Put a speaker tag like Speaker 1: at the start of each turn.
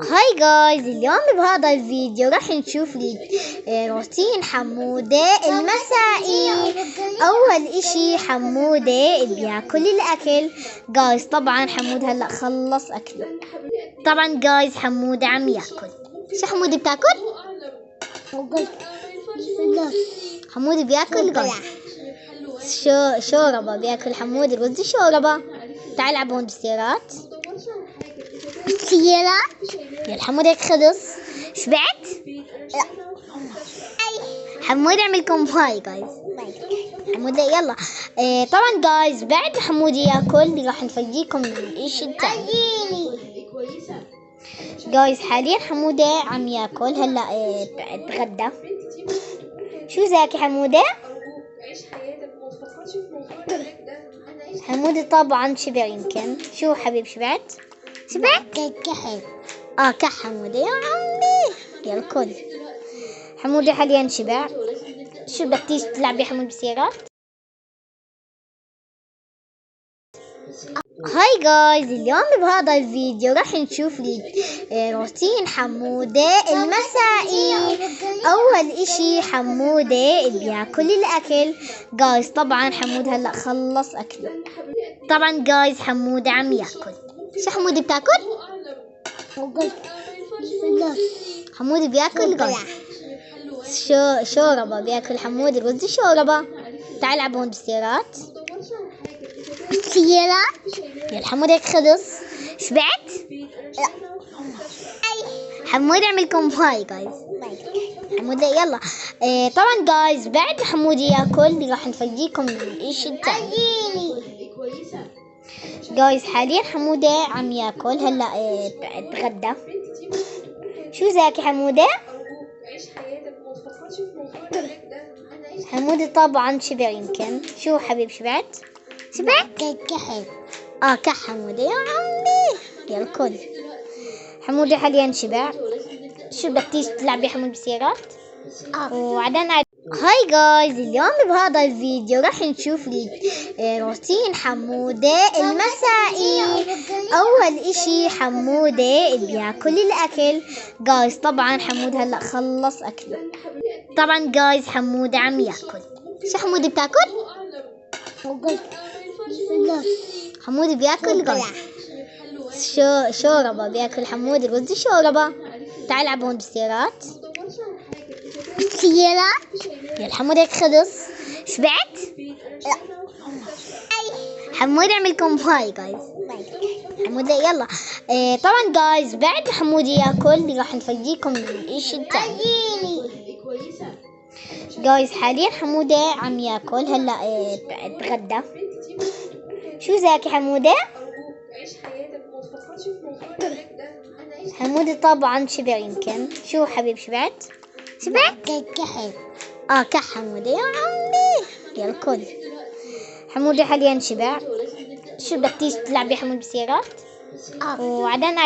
Speaker 1: هاي جايز، اليوم بهذا الفيديو راح نشوف روتين حمودة المسائي. اول اشي حمودة بياكل الاكل. جايز طبعا حمودة هلا خلص اكله. طبعا جايز حمودة عم ياكل. شو حمودة بتاكل؟ حمودة بياكل جايز شوربة. بياكل حمودة رز شوربة. تعال العب هون بالسيارات. يلا حمودة هيك خلص. شبعت؟ لا. حمودة عملكم هاي جايز. حمودة يلا. طبعا جايز بعد حمودة ياكل راح نفرجيكم ايش التاني. جايز حاليا حمودة عم ياكل هلا. اتغدى. شو زاكي حمودة؟ حمودة طبعا شبع يمكن. شو حبيب شبعت؟ كح حمودة يا عمي. يلا كل. حمودة حاليا شبع. شو بدك تيجي تلعبي حمود بالسيارات؟ هاي جايز، اليوم بهذا الفيديو راح نشوف روتين حمودة المسائي. اول اشي حمودة بياكل الاكل. جايز طبعا حمودة هلا خلص اكله. طبعا جايز حمودة عم ياكل. شو حمودة بتاكل؟ حمودة بياكل جايز شوربة. بياكل حمودة رز شوربة. تعال العب هون بالسيارات. يلا حمودة هيك خلص. شبعت؟ لا. حمودة عملكم هاي جايز. حمودة يلا. طبعا جايز بعد حمودة ياكل راح نفرجيكم ايش التاني. جايز حاليا حمودة عم ياكل هلا. اتغدى. شو زاكي حمودة؟ حمودة طبعا شبع يمكن. شو حبيب شبعت؟ كح حمودة يا عمي. يلا كل. حمودة حاليا شبع. شو بدك تيجي تلعبي حمود بالسيارات؟ وبعدين هاي جايز، اليوم بهذا الفيديو راح نشوف روتين حمودة المسائي. اول اشي حمودة بياكل الاكل. جايز طبعا حمودة هلا خلص اكله. طبعا جايز حمودة عم ياكل. شو حمودة بتاكل؟ حمودة بياكل جايز شوربة. بياكل حمودة رز شوربة. تعال العب هون بالسيارات. يلا حمودة هيك خلص. شبعت؟ لا. حمودة عملكم هاي جايز. حمودة يلا. طبعا جايز بعد حمودة ياكل راح نفرجيكم ايش التاني. جايز حاليا حمودة عم ياكل هلا. اتغدى. شو زاكي حمودة؟ حمودة طبعا شبع يمكن. شو حبيب شبعت؟ كح حمودة يا عمي. يلا كل. حمودة حاليا شبع. شو بدك تيجي تلعبي حمود بالسيارات؟ وبعدين